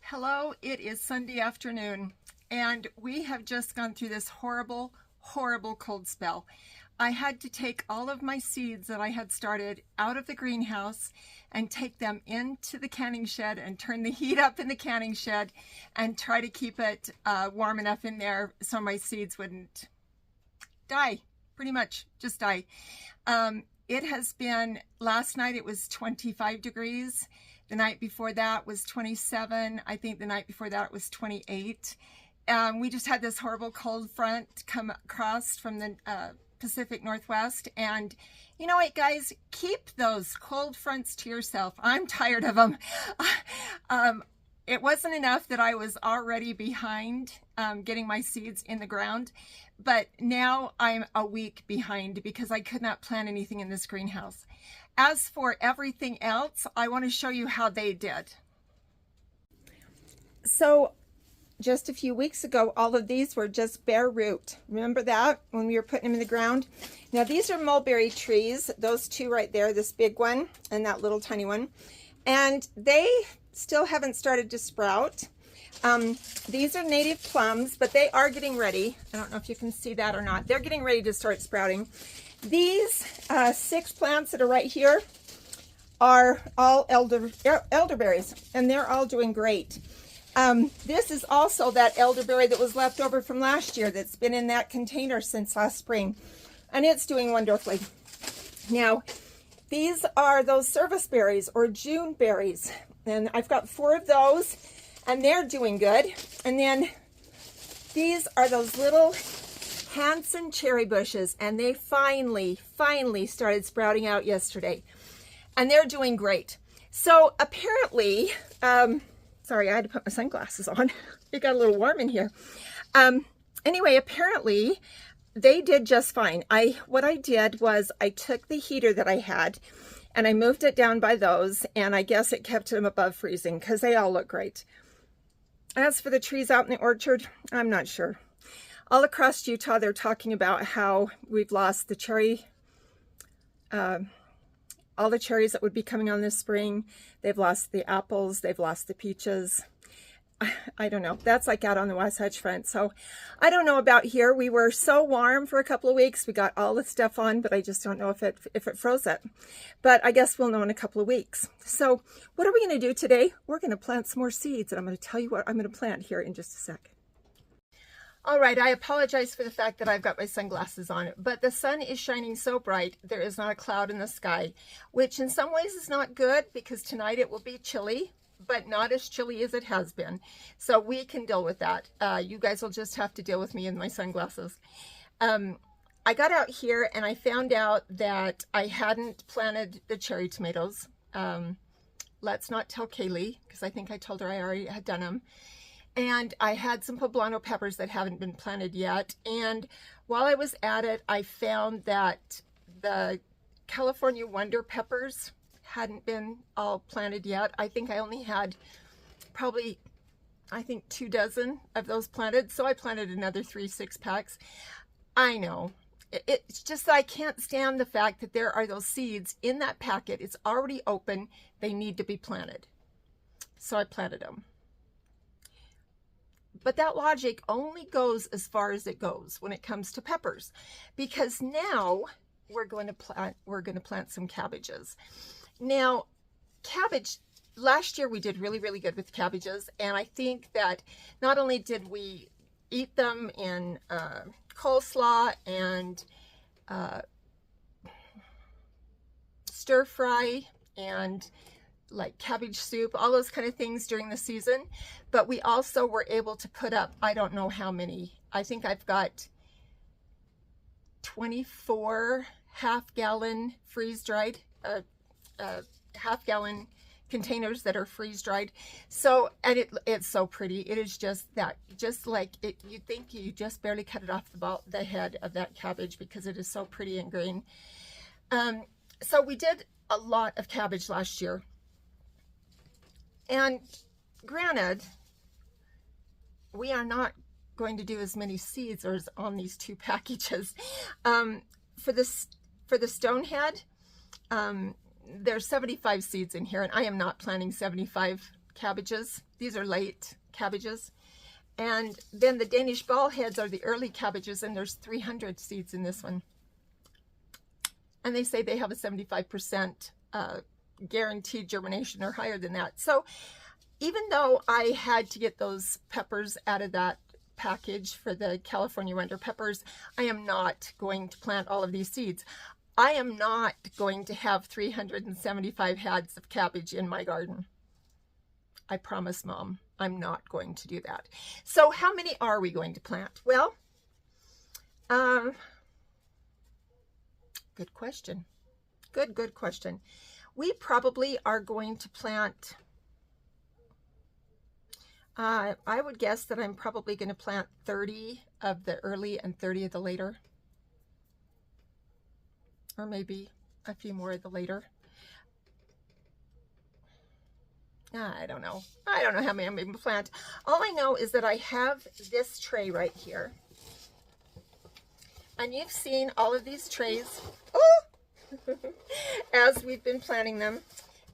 Hello, it is Sunday afternoon, and we have just gone through this horrible, horrible cold spell. I had to take all of my seeds that I had started out of the greenhouse and take them into the canning shed and turn the heat up in the canning shed and try to keep it warm enough in there so my seeds wouldn't die, pretty much just die. It has been, last night it was 25 degrees. The night before that was 27. I think the night before that was 28. We just had this horrible cold front come across from the Pacific Northwest. And you know what, guys? Keep those cold fronts to yourself. I'm tired of them. It wasn't enough that I was already behind getting my seeds in the ground, but now I'm a week behind because I could not plant anything in this greenhouse. As for everything else, I want to show you how they did. So just a few weeks ago, all of these were just bare root. Remember that when we were putting them in the ground? Now these are mulberry trees, those two right there, this big one and that little tiny one. And they still haven't started to sprout. These are native plums, but they are getting ready. I don't know if you can see that or not. They're getting ready to start sprouting. These 6 plants that are right here are all elderberries, and they're all doing great. This is also that elderberry that was left over from last year that's been in that container since last spring, and it's doing wonderfully. Now, these are those service berries or June berries, and I've got 4 of those, and they're doing good. And then these are those little Hanson cherry bushes, and they finally started sprouting out yesterday, and they're doing great. So apparently, sorry, I had to put my sunglasses on. It got a little warm in here. Anyway, apparently they did just fine. What I did was I took the heater that I had and I moved it down by those, and I guess it kept them above freezing because they all look great. As for the trees out in the orchard, I'm not sure. All across Utah, they're talking about how we've lost the cherry, all the cherries that would be coming on this spring. They've lost the apples, they've lost the peaches. I don't know. That's like out on the Wasatch Front. So I don't know about here. We were so warm for a couple of weeks. We got all the stuff on, but I just don't know if it froze it. But I guess we'll know in a couple of weeks. So what are we going to do today? We're going to plant some more seeds, and I'm going to tell you what I'm going to plant here in just a second. All right, I apologize for the fact that I've got my sunglasses on, but the sun is shining so bright, there is not a cloud in the sky, which in some ways is not good because tonight it will be chilly, but not as chilly as it has been. So we can deal with that. You guys will just have to deal with me in my sunglasses. I got out here and I found out that I hadn't planted the cherry tomatoes. Let's not tell Kaylee, because I think I told her I already had done them. And I had some poblano peppers that haven't been planted yet. And while I was at it, I found that the California Wonder peppers hadn't been all planted yet. I think I only had probably, 2 dozen of those planted. So I planted another 3 6-packs. I know. It's just that I can't stand the fact that there are those seeds in that packet. It's already open. They need to be planted. So I planted them. But that logic only goes as far as it goes when it comes to peppers, because now we're going to plant some cabbages. Now, cabbage, last year we did really good with cabbages, and I think that not only did we eat them in coleslaw and stir fry and like cabbage soup, all those kind of things during the season, but we also were able to put up, I don't know how many, I think I've got 24 half-gallon freeze-dried, half-gallon containers that are freeze-dried. So, and it's so pretty. It is just that, just like it, you think you just barely cut it off the head of that cabbage because it is so pretty and green. So we did a lot of cabbage last year. And granted, we are not going to do as many seeds as on these 2 packages. For the stonehead, there's 75 seeds in here, and I am not planting 75 cabbages. These are late cabbages. And then the Danish ball heads are the early cabbages, and there's 300 seeds in this one. And they say they have a 75% guaranteed germination or higher than that. So even though I had to get those peppers out of that package for the California winter peppers, I am not going to plant all of these seeds. I am not going to have 375 heads of cabbage in my garden. I promise, Mom, I'm not going to do that. So how many are we going to plant? Well, good question. Good question. We probably are going to plant, I would guess that I'm probably going to plant 30 of the early and 30 of the later. Or maybe a few more of the later. I don't know. I don't know how many I'm going to plant. All I know is that I have this tray right here. And you've seen all of these trays as we've been planting them.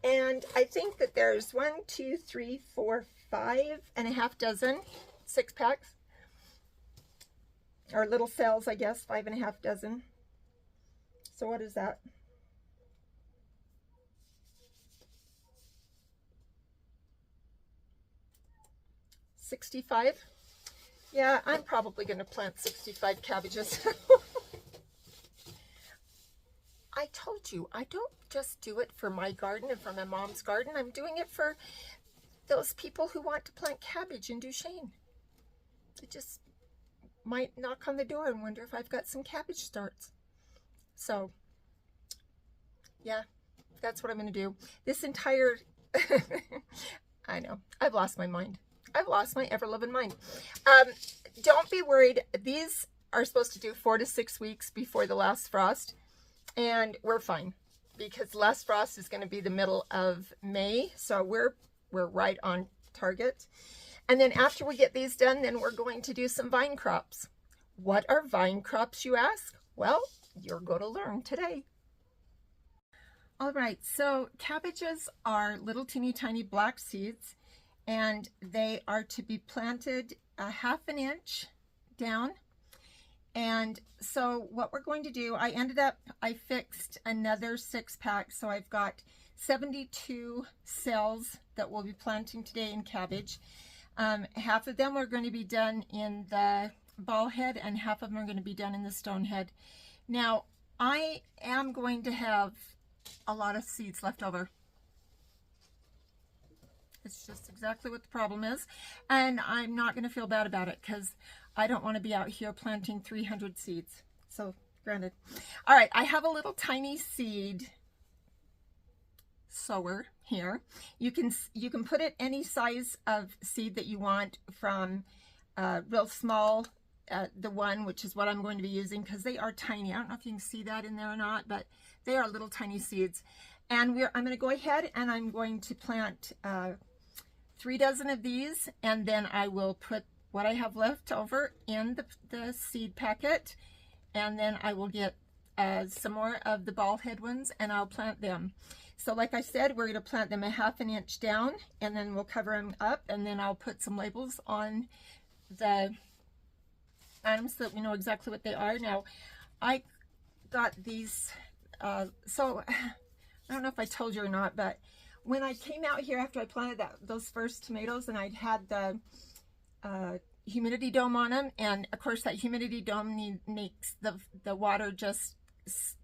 And I think that there's 1, 2, 3, 4, 5.5 dozen 6-packs. Or little cells, I guess, 5.5 dozen. So what is that? 65? Yeah, I'm probably going to plant 65 cabbages. I told you, I don't just do it for my garden and for my mom's garden. I'm doing it for those people who want to plant cabbage in Duchesne. They just might knock on the door and wonder if I've got some cabbage starts. So, yeah, that's what I'm going to do. This entire, I know, I've lost my mind. I've lost my ever-loving mind. Don't be worried. These are supposed to do 4 to 6 weeks before the last frost. And we're fine because the last frost is going to be the middle of May. So we're right on target. And then after we get these done, then we're going to do some vine crops. What are vine crops, you ask? Well, you're going to learn today. All right, so cabbages are little teeny tiny black seeds, and they are to be planted a 1/2 inch down. And so what we're going to do, I fixed another 6-pack, so I've got 72 cells that we'll be planting today in cabbage. Half of them are going to be done in the ball head, and half of them are going to be done in the stone head. Now, I am going to have a lot of seeds left over. It's just exactly what the problem is. And I'm not going to feel bad about it because I don't want to be out here planting 300 seeds. So, granted. All right, I have a little tiny seed sower here. You can put it any size of seed that you want, from real small, the one, which is what I'm going to be using because they are tiny. I don't know if you can see that in there or not, but they are little tiny seeds. And I'm going to go ahead and I'm going to plant 3 dozen of these, and then I will put what I have left over in the seed packet, and then I will get some more of the ball head ones and I'll plant them. So like I said, we're going to plant them a 1/2 inch down, and then we'll cover them up, and then I'll put some labels on the items so that we know exactly what they are. Now, I got these, so I don't know if I told you or not, but when I came out here after I planted those first tomatoes, and I'd had the humidity dome on them, and of course that humidity dome makes the water just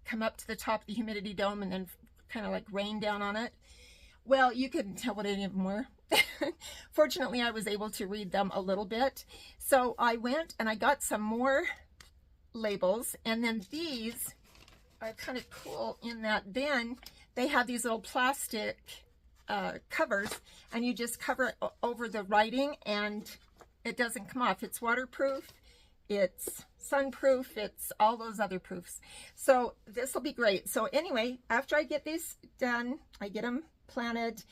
come up to the top of the humidity dome and then kind of like rain down on it. Well, you couldn't tell what any of them were. Fortunately, I was able to read them a little bit. So I went and I got some more labels, and then these are kind of cool in that then they have these little plastic covers, and you just cover it over the writing and it doesn't come off. It's waterproof, it's sunproof, it's all those other proofs. So this will be great. So anyway, after I get these done, I get them planted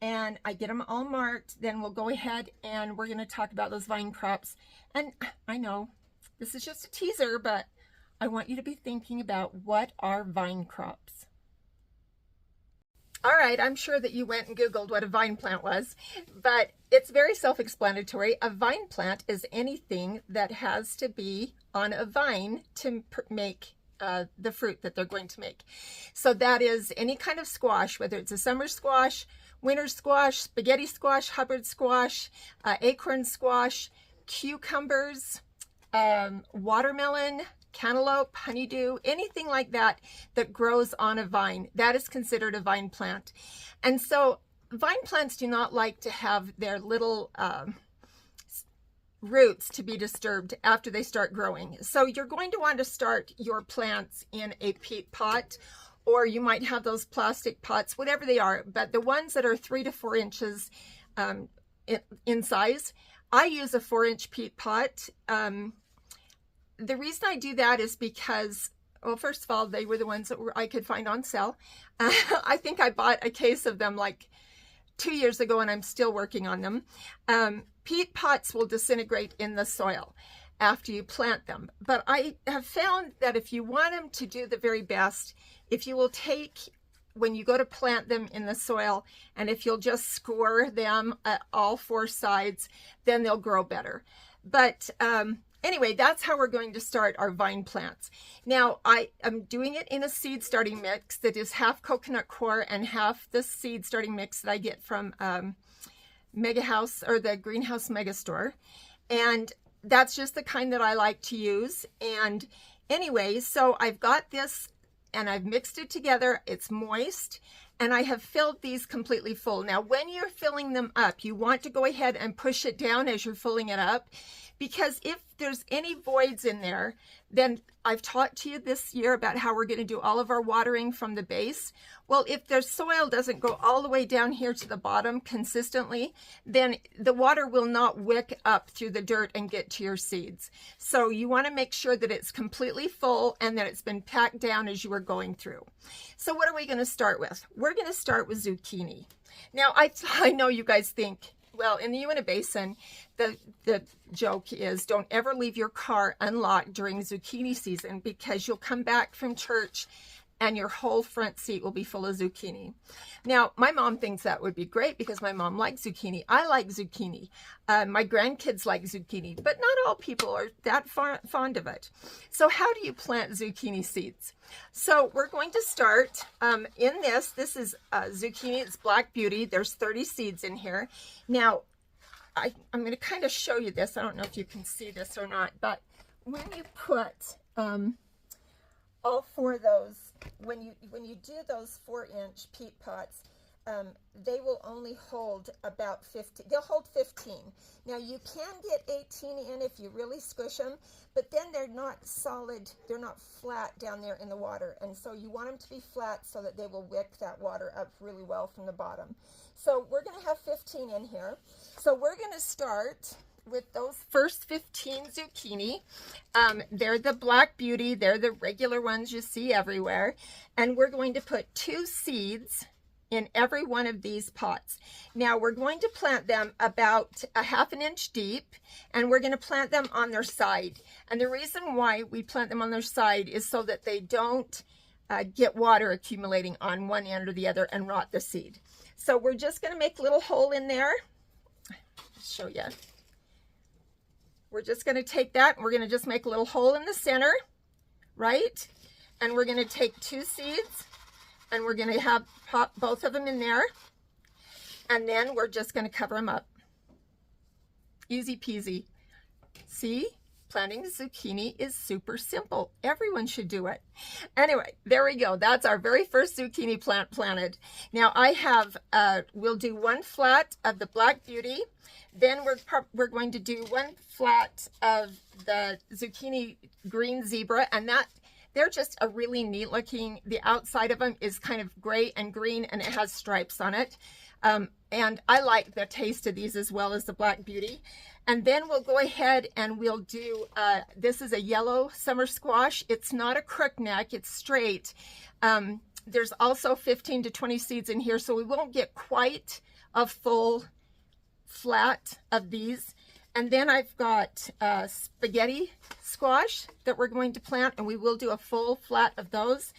and I get them all marked, then we'll go ahead and we're going to talk about those vine crops. And I know this is just a teaser, but I want you to be thinking about, what are vine crops? All right, I'm sure that you went and Googled what a vine plant was, but it's very self-explanatory. A vine plant is anything that has to be on a vine to make the fruit that they're going to make. So that is any kind of squash, whether it's a summer squash, winter squash, spaghetti squash, Hubbard squash, acorn squash, cucumbers, watermelon, cantaloupe, honeydew, anything like that that grows on a vine, that is considered a vine plant. And so vine plants do not like to have their little roots to be disturbed after they start growing. So you're going to want to start your plants in a peat pot, or you might have those plastic pots, whatever they are, but the ones that are 3 to 4 inches in size. I use a 4-inch peat pot. The reason I do that is because, well, first of all, they were the ones that I could find on sale. I think I bought a case of them like 2 years ago, and I'm still working on them. Peat pots will disintegrate in the soil after you plant them. But I have found that if you want them to do the very best, if you will take, when you go to plant them in the soil, and if you'll just score them at all 4 sides, then they'll grow better. But anyway, that's how we're going to start our vine plants. Now, I am doing it in a seed starting mix that is half coconut coir and half the seed starting mix that I get from Mega House, or the Greenhouse Mega Store. And that's just the kind that I like to use. And anyway, so I've got this and I've mixed it together. It's moist. And I have filled these completely full. Now, when you're filling them up, you want to go ahead and push it down as you're filling it up, because if there's any voids in there, then I've taught to you this year about how we're going to do all of our watering from the base. Well, if their soil doesn't go all the way down here to the bottom consistently, then the water will not wick up through the dirt and get to your seeds. So you want to make sure that it's completely full and that it's been packed down as you are going through. So what are we going to start with? We're going to start with zucchini. Now, I know you guys think, well, in the Uinta Basin, the joke is don't ever leave your car unlocked during zucchini season, because you'll come back from church and your whole front seat will be full of zucchini. Now, my mom thinks that would be great because my mom likes zucchini. I like zucchini. My grandkids like zucchini, but not all people are that fond of it. So how do you plant zucchini seeds? So we're going to start in this. This is zucchini. It's Black Beauty. There's 30 seeds in here. Now, I'm going to kind of show you this. I don't know if you can see this or not, but when you put all 4 of those, when you do those 4-inch peat pots, they will only hold about 15. They'll hold 15. Now you can get 18 in if you really squish them, but then they're not solid. They're not flat down there in the water, and so you want them to be flat so that they will wick that water up really well from the bottom. So we're going to have 15 in here. So we're going to start with those first 15 zucchini. They're the Black Beauty. They're the regular ones you see everywhere. And we're going to put 2 seeds in every one of these pots. Now we're going to plant them about a ½ inch deep, and we're going to plant them on their side. And the reason why we plant them on their side is so that they don't get water accumulating on one end or the other and rot the seed. So we're just going to make a little hole in there. Show you. We're just going to take that, and we're going to just make a little hole in the center, right? And we're going to take 2 seeds, and we're going to pop both of them in there, and then we're just going to cover them up. Easy peasy. See? Planting zucchini is super simple. Everyone should do it. Anyway, there we go. That's our very first zucchini plant planted. Now I have, we'll do 1 flat of the Black Beauty. Then we're going to do 1 flat of the zucchini green zebra, and that they're just a really neat looking, the outside of them is kind of gray and green, and it has stripes on it. And I like the taste of these as well as the Black Beauty. And then we'll go ahead and we'll do, this is a yellow summer squash. It's not a crookneck, it's straight. There's also 15 to 20 seeds in here, so we won't get quite a full flat of these. And then I've got spaghetti squash that we're going to plant, and we will do a full flat of those.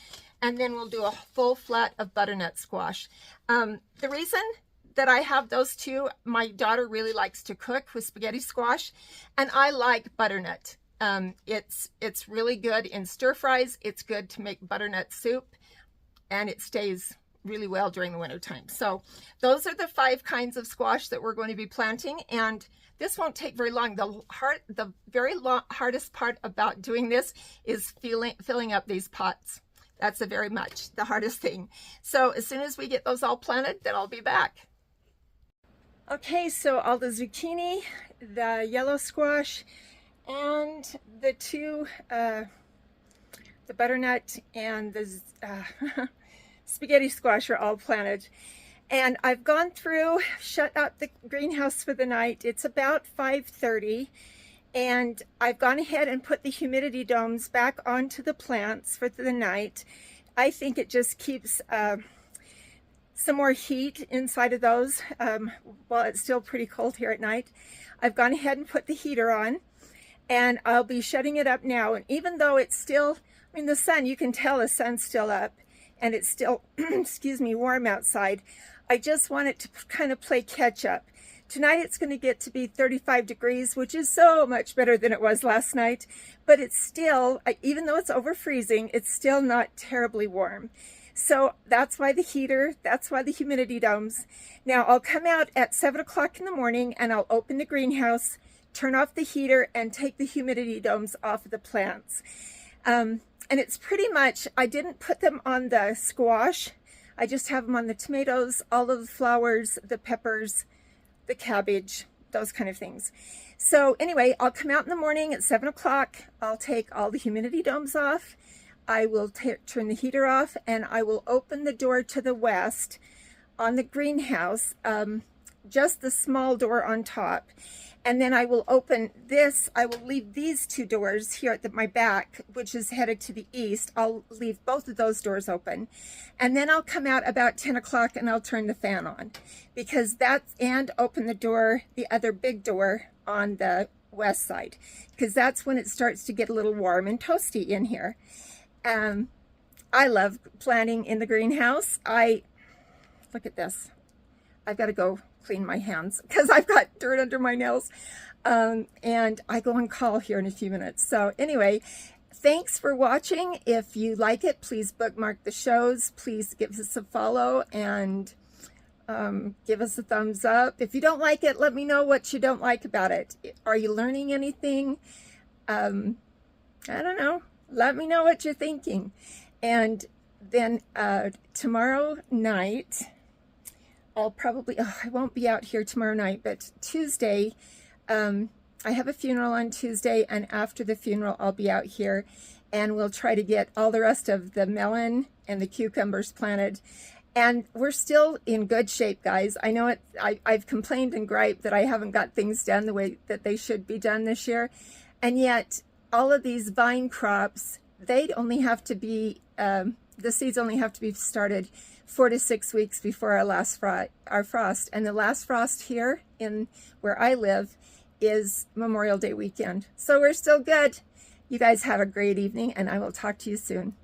and then we'll do a full flat of butternut squash. The reason that I have those two, my daughter really likes to cook with spaghetti squash, and I like butternut. It's really good in stir fries. It's good to make butternut soup, and it stays really well during the winter time. So those are the 5 kinds of squash that we're going to be planting, and this won't take very long. The very hardest part about doing this is filling up these pots. That's very much the hardest thing. So as soon as we get those all planted, then I'll be back. Okay, so all the zucchini, the yellow squash, and the butternut and the spaghetti squash are all planted. And I've gone through, shut out the greenhouse for the night. It's about 5:30, and I've gone ahead and put the humidity domes back onto the plants for the night. I think it just keeps some more heat inside of those while it's still pretty cold here at night. I've gone ahead and put the heater on, and I'll be shutting it up now. And even though it's still, I mean, the sun, you can tell the sun's still up and it's still, excuse me, warm outside. I just want it to kind of play catch up. Tonight it's going to get to be 35 degrees, which is so much better than it was last night, but it's still, even though it's over freezing, it's still not terribly warm. So that's why the heater, that's why the humidity domes. Now I'll come out at 7 o'clock in the morning and I'll open the greenhouse, turn off the heater, and take the humidity domes off of the plants. And it's pretty much, I didn't put them on the squash. I just have them on the tomatoes, all of the flowers, the peppers, the cabbage, those kind of things. So anyway, I'll come out in the morning at 7 o'clock. I'll take all the humidity domes off. I will turn the heater off, and I will open the door to the west on the greenhouse, just the small door on top. And then I will open this, I will leave these 2 doors here at my back, which is headed to the east. I'll leave both of those doors open. And then I'll come out about 10 o'clock and I'll turn the fan on, because and open the door, the other big door on the west side, because that's when it starts to get a little warm and toasty in here. I love planting in the greenhouse. Look at this. I've got to go clean my hands because I've got dirt under my nails. And I go on call here in a few minutes. So anyway, thanks for watching. If you like it, please bookmark the shows. Please give us a follow and give us a thumbs up. If you don't like it, let me know what you don't like about it. Are you learning anything? I don't know. Let me know what you're thinking. And then tomorrow night, I'll probably, I won't be out here tomorrow night, but Tuesday, I have a funeral on Tuesday, and after the funeral, I'll be out here, and we'll try to get all the rest of the melon and the cucumbers planted. And we're still in good shape, guys. I know I've complained and griped that I haven't got things done the way that they should be done this year, and yet all of these vine crops, they'd only have to be, the seeds only have to be started 4 to 6 weeks before our frost. And the last frost here in where I live is Memorial Day weekend. So we're still good. You guys have a great evening, and I will talk to you soon.